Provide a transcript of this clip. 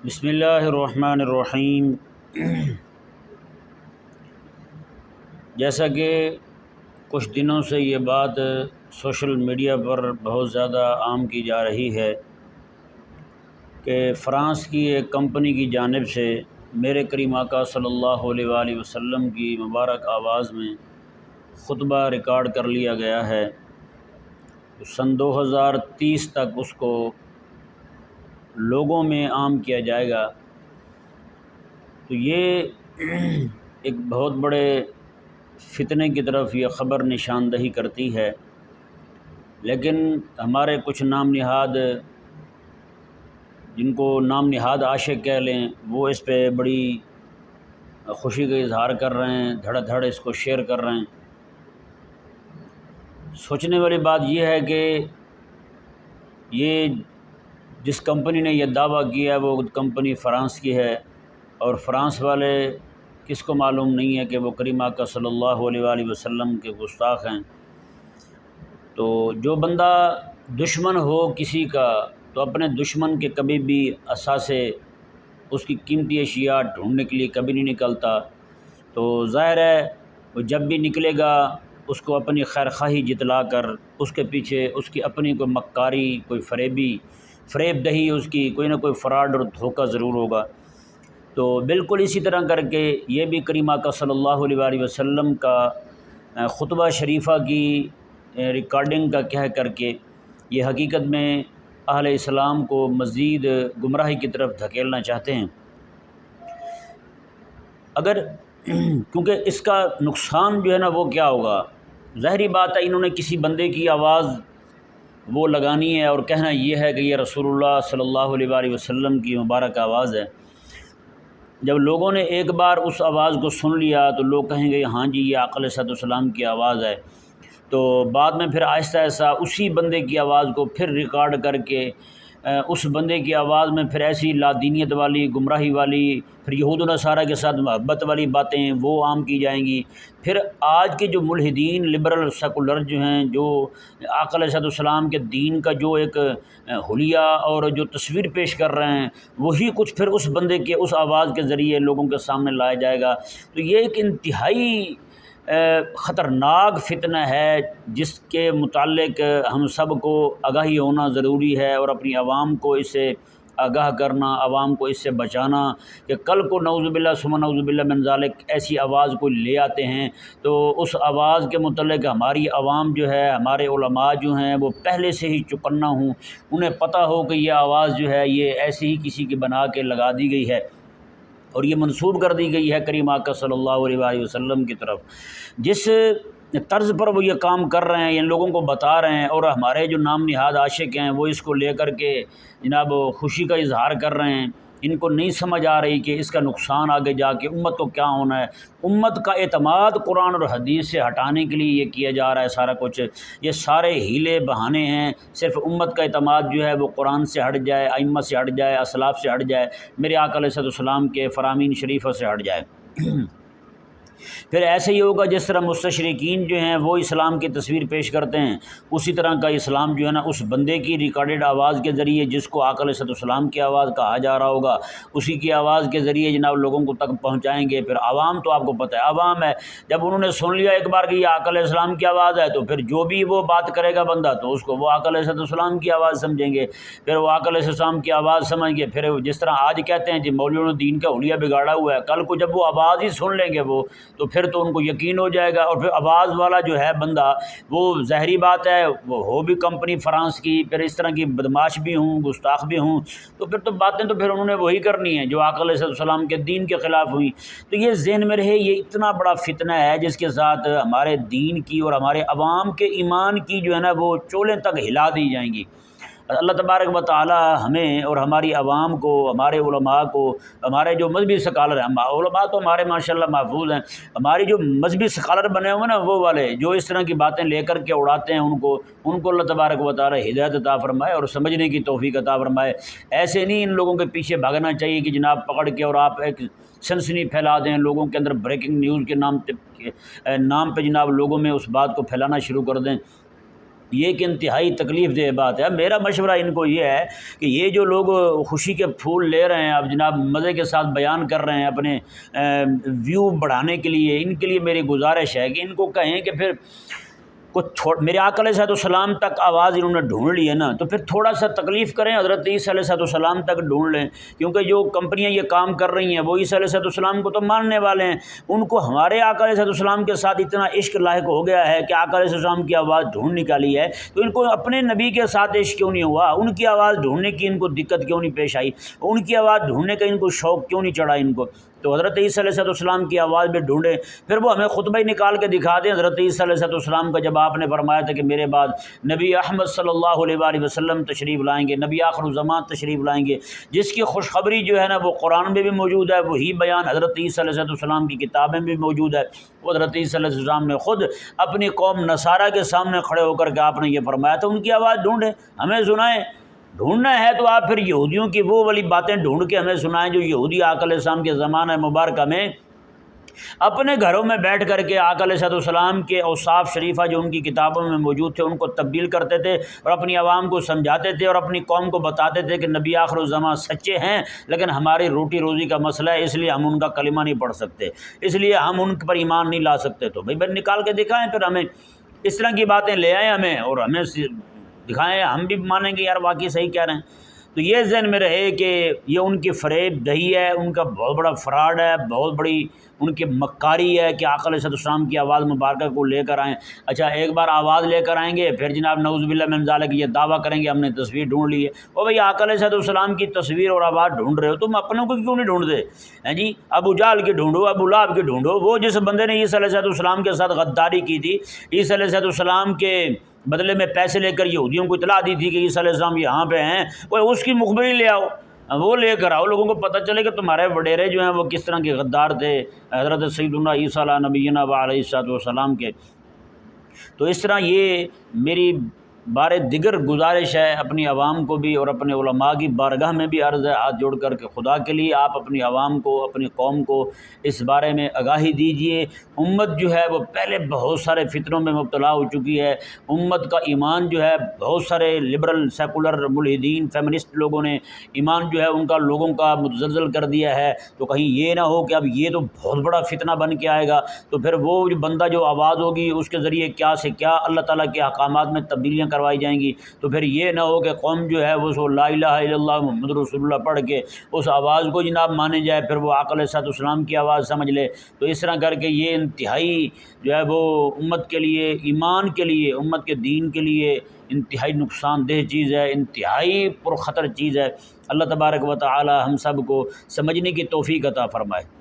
بسم اللہ الرحمن الرحیم۔ جیسا کہ کچھ دنوں سے یہ بات سوشل میڈیا پر بہت زیادہ عام کی جا رہی ہے کہ فرانس کی ایک کمپنی کی جانب سے میرے کریم آقا صلی اللہ علیہ وآلہ وسلم کی مبارک آواز میں خطبہ ریکارڈ کر لیا گیا ہے۔ سن 2030 تک اس کو لوگوں میں عام کیا جائے گا۔ تو یہ ایک بہت بڑے فتنے کی طرف یہ خبر نشاندہی کرتی ہے، لیکن ہمارے کچھ نام نہاد، جن کو نام نہاد عاشق کہہ لیں، وہ اس پہ بڑی خوشی کا اظہار کر رہے ہیں، دھڑ دھڑ اس کو شیئر کر رہے ہیں۔ سوچنے والی بات یہ ہے کہ یہ جس کمپنی نے یہ دعویٰ کیا ہے وہ کمپنی فرانس کی ہے، اور فرانس والے کس کو معلوم نہیں ہے کہ وہ کریم آقا صلی اللہ علیہ وآلہ وسلم کے گستاخ ہیں۔ تو جو بندہ دشمن ہو کسی کا تو اپنے دشمن کے کبھی بھی اثاثے، اس کی قیمتی اشیاء ڈھونڈنے کے لیے کبھی نہیں نکلتا۔ تو ظاہر ہے وہ جب بھی نکلے گا اس کو اپنی خیر خواہی جتلا کر اس کے پیچھے اس کی اپنی کوئی مکاری، کوئی فریب دہی، اس کی کوئی نہ کوئی فراڈ اور دھوکہ ضرور ہوگا۔ تو بالکل اسی طرح کر کے یہ بھی کریم آقا صلی اللہ علیہ وآلہ وسلم کا خطبہ شریفہ کی ریکارڈنگ کا کہہ کر کے یہ حقیقت میں اہل اسلام کو مزید گمراہی کی طرف دھکیلنا چاہتے ہیں۔ کیونکہ اس کا نقصان جو ہے نا وہ کیا ہوگا، ظاہری بات ہے انہوں نے کسی بندے کی آواز وہ لگانی ہے اور کہنا یہ ہے کہ یہ رسول اللہ صلی اللہ علیہ وآلہ وسلم کی مبارک آواز ہے۔ جب لوگوں نے ایک بار اس آواز کو سن لیا تو لوگ کہیں گے ہاں جی یہ آقا علیہ السلام کی آواز ہے۔ تو بعد میں پھر آہستہ آہستہ اسی بندے کی آواز کو پھر ریکارڈ کر کے اس بندے کی آواز میں پھر ایسی لادینیت والی، گمراہی والی، پھر یہود و نصارہ کے ساتھ محبت والی باتیں وہ عام کی جائیں گی۔ پھر آج کے جو ملحدین، لبرل، سیکولر جو ہیں، جو آقا علیہ السلام کے دین کا جو ایک حلیہ اور جو تصویر پیش کر رہے ہیں، وہی کچھ پھر اس بندے کے اس آواز کے ذریعے لوگوں کے سامنے لایا جائے گا۔ تو یہ ایک انتہائی خطرناک فتنہ ہے جس کے متعلق ہم سب کو آگاہی ہونا ضروری ہے، اور اپنی عوام کو اس سے آگاہ کرنا، عوام کو اس سے بچانا کہ کل کو نعوذ باللہ ثم نعوذ باللہ من ذالک ایسی آواز کو لے آتے ہیں تو اس آواز کے متعلق ہماری عوام جو ہے، ہمارے علماء جو ہیں وہ پہلے سے ہی چوکنا ہوں، انہیں پتہ ہو کہ یہ آواز جو ہے یہ ایسی ہی کسی کی بنا کے لگا دی گئی ہے اور یہ منسوب کر دی گئی ہے کریم آقا صلی اللہ علیہ وآلہ وسلم کی طرف۔ جس طرز پر وہ یہ کام کر رہے ہیں، ان لوگوں کو بتا رہے ہیں، اور ہمارے جو نام نہاد عاشق ہیں وہ اس کو لے کر کے جناب خوشی کا اظہار کر رہے ہیں، ان کو نہیں سمجھ آ رہی کہ اس کا نقصان آگے جا کے امت کو کیا ہونا ہے۔ امت کا اعتماد قرآن اور حدیث سے ہٹانے کے لیے یہ کیا جا رہا ہے سارا کچھ، یہ سارے ہیلے بہانے ہیں، صرف امت کا اعتماد جو ہے وہ قرآن سے ہٹ جائے، ائمہ سے ہٹ جائے، اسلاف سے ہٹ جائے، میرے آقا علیہ السلام کے فرامین شریفہ سے ہٹ جائے۔ پھر ایسے ہی ہوگا جس طرح مستشرقین جو ہیں وہ اسلام کی تصویر پیش کرتے ہیں، اسی طرح کا اسلام جو ہے نا اس بندے کی ریکارڈڈ آواز کے ذریعے، جس کو آقا علیہ السلام کی آواز کہا جا رہا ہوگا، اسی کی آواز کے ذریعے جناب لوگوں کو تک پہنچائیں گے۔ پھر عوام تو آپ کو پتہ ہے عوام ہے، جب انہوں نے سن لیا ایک بار کہ یہ آقا علیہ السلام کی آواز ہے تو پھر جو بھی وہ بات کرے گا بندہ تو اس کو وہ آقا علیہ السلام کی آواز سمجھیں گے، پھر وہ آقا علیہ السلام کی آواز سمجھ گے۔ پھر جس طرح آج کہتے ہیں جی مولویوں نے دین کا حلیہ بگاڑا ہوا ہے، کل کو جب وہ آواز ہی سن لیں گے وہ تو پھر تو ان کو یقین ہو جائے گا، اور پھر آواز والا جو ہے بندہ وہ ظاہری بات ہے وہ ہو بھی کمپنی فرانس کی، پھر اس طرح کی بدماش بھی ہوں، گستاخ بھی ہوں، تو پھر تو باتیں تو پھر انہوں نے وہی کرنی ہیں جو آقا علیہ السلام کے دین کے خلاف ہوئی۔ تو یہ ذہن میں رہے، یہ اتنا بڑا فتنہ ہے جس کے ساتھ ہمارے دین کی اور ہمارے عوام کے ایمان کی جو ہے نا وہ چولیں تک ہلا دی جائیں گی۔ اللہ تبارک و تعالی ہمیں اور ہماری عوام کو، ہمارے علماء کو، ہمارے جو مذہبی سکالر ہیں، علماء تو ہمارے ماشاءاللہ محفوظ ہیں، ہماری جو مذہبی سکالر بنے ہوئے نا وہ والے جو اس طرح کی باتیں لے کر کے اڑاتے ہیں ان کو اللہ تبارک و تعالی ہدایت عطا فرمائے اور سمجھنے کی توفیق عطا فرمائے۔ ایسے نہیں ان لوگوں کے پیچھے بھاگنا چاہیے کہ جناب پکڑ کے اور آپ ایک سنسنی پھیلا دیں لوگوں کے اندر، بریکنگ نیوز کے نام پہ جناب لوگوں میں اس بات کو پھیلانا شروع کر دیں۔ یہ ایک انتہائی تکلیف دہ بات ہے۔ میرا مشورہ ان کو یہ ہے کہ یہ جو لوگ خوشی کے پھول لے رہے ہیں، اب جناب مزے کے ساتھ بیان کر رہے ہیں اپنے ویو بڑھانے کے لیے، ان کے لیے میری گزارش ہے کہ ان کو کہیں کہ پھر میرے آقا علیہ السلام تک آواز انہوں نے ڈھونڈ لی ہے نا، تو پھر تھوڑا سا تکلیف کریں، حضرت عیسیٰ علیہ السلام تک ڈھونڈ لیں، کیونکہ جو کمپنیاں یہ کام کر رہی ہیں وہ عیسیٰ علیہ السلام کو تو ماننے والے ہیں، ان کو ہمارے آقا علیہ السلام کے ساتھ اتنا عشق لاحق ہو گیا ہے کہ آقا علیہ السلام کی آواز ڈھونڈ نکالی ہے، تو ان کو اپنے نبی کے ساتھ عشق کیوں نہیں ہوا؟ ان کی آواز ڈھونڈنے کی ان کو دقت کیوں نہیں پیش آئی؟ ان کی آواز ڈھونڈنے کا ان کو شوق کیوں نہیں چڑھا ان کو؟ تو حضرت عیسیٰ علیہ السلام کی آواز بھی ڈھونڈیں، پھر وہ ہمیں خطبہ ہی نکال کے دکھا دیں حضرت عیسیٰ علیہ السلام کا، جب آپ نے فرمایا تھا کہ میرے بعد نبی احمد صلی اللہ علیہ وآلہ وسلم تشریف لائیں گے، نبی آخر الزمان تشریف لائیں گے، جس کی خوشخبری جو ہے نا وہ قرآن میں بھی موجود ہے، وہی بیان حضرت عیسیٰ علیہ السلام کی کتاب میں بھی موجود ہے۔ حضرت عیسیٰ علیہ السلام نے خود اپنی قوم نصارہ کے سامنے کھڑے ہو کر کے آپ نے یہ فرمایا تھا، ان کی آواز ڈھونڈیں، ہمیں سنائیں۔ ڈھونڈنا ہے تو آپ پھر یہودیوں کی وہ والی باتیں ڈھونڈ کے ہمیں سنائیں جو یہودی آقا علیہ السلام کے زمانہ مبارکہ میں اپنے گھروں میں بیٹھ کر کے آقا علیہ السلام کے اوصاف شریفہ جو ان کی کتابوں میں موجود تھے ان کو تبدیل کرتے تھے اور اپنی عوام کو سمجھاتے تھے اور اپنی قوم کو بتاتے تھے کہ نبی آخر الزمان سچے ہیں، لیکن ہماری روٹی روزی کا مسئلہ ہے، اس لیے ہم ان کا کلمہ نہیں پڑھ سکتے، اس لیے ہم ان پر ایمان نہیں لا سکتے۔ تو بھائی نکال کے دکھائیں، پھر ہمیں اس طرح کی باتیں لے آئیں ہمیں، اور ہمیں دکھائیں، ہم بھی مانیں گے یار واقعی صحیح کہہ رہے ہیں۔ تو یہ ذہن میں رہے کہ یہ ان کی فریب دہی ہے، ان کا بہت بڑا فراڈ ہے، بہت بڑی ان کی مکاری ہے کہ آقا علیہ السلام کی آواز مبارکہ کو لے کر آئیں۔ اچھا ایک بار آواز لے کر آئیں گے، پھر جناب نعوذ باللہ من ذالک یہ دعویٰ کریں گے ہم نے تصویر ڈھونڈ لی ہے۔ او بھائی آقا علیہ السلام کی تصویر اور آواز ڈھونڈ رہے ہو، تم اپنوں کو کیوں نہیں ڈھونڈتے ہیں جی؟ ابو جہل کی ڈھونڈو، ابو لہب کی ڈھونڈو، وہ جس بندے نے عیسیٰ علیہ السلام کے ساتھ غداری کی تھی، عیسیٰ علیہ السلام کے بدلے میں پیسے لے کر یہودیوں کو اطلاع دی تھی کہ عیسیٰ علیہ السلام یہاں پہ ہیں، وہ اس کی مخبری لے آؤ، وہ لے کر آؤ، لوگوں کو پتہ چلے کہ تمہارے وڈیرے جو ہیں وہ کس طرح کے غدار تھے حضرت سیدنا عیسیٰ علیہ نبینا علیہ السلام کے۔ تو اس طرح یہ میری بار دیگر گزارش ہے اپنی عوام کو بھی اور اپنے علماء کی بارگاہ میں بھی عرض ہے ہاتھ جوڑ کر کے خدا کے لیے آپ اپنی عوام کو، اپنی قوم کو اس بارے میں آگاہی دیجئے۔ امت جو ہے وہ پہلے بہت سارے فتنوں میں مبتلا ہو چکی ہے، امت کا ایمان جو ہے بہت سارے لبرل سیکولر ملحدین فیمنسٹ لوگوں نے ایمان جو ہے ان کا لوگوں کا متزلزل کر دیا ہے، تو کہیں یہ نہ ہو کہ اب یہ تو بہت بڑا فتنہ بن کے آئے گا، تو پھر وہ جو بندہ جو آواز ہوگی اس کے ذریعے کیا سے کیا اللہ تعالیٰ کے احکامات میں تبدیلیاں کروائی جائیں گی، تو پھر یہ نہ ہو کہ قوم جو ہے وہ لا الہ الا اللہ محمد رسول اللہ پڑھ کے اس آواز کو جناب مانے جائے، پھر وہ آقا علیہ السلام کی آواز سمجھ لے۔ تو اس طرح کر کے یہ انتہائی جو ہے وہ امت کے لیے، ایمان کے لیے، امت کے دین کے لیے انتہائی نقصان دہ چیز ہے، انتہائی پرخطر چیز ہے۔ اللہ تبارک و تعالی ہم سب کو سمجھنے کی توفیق عطا فرمائے۔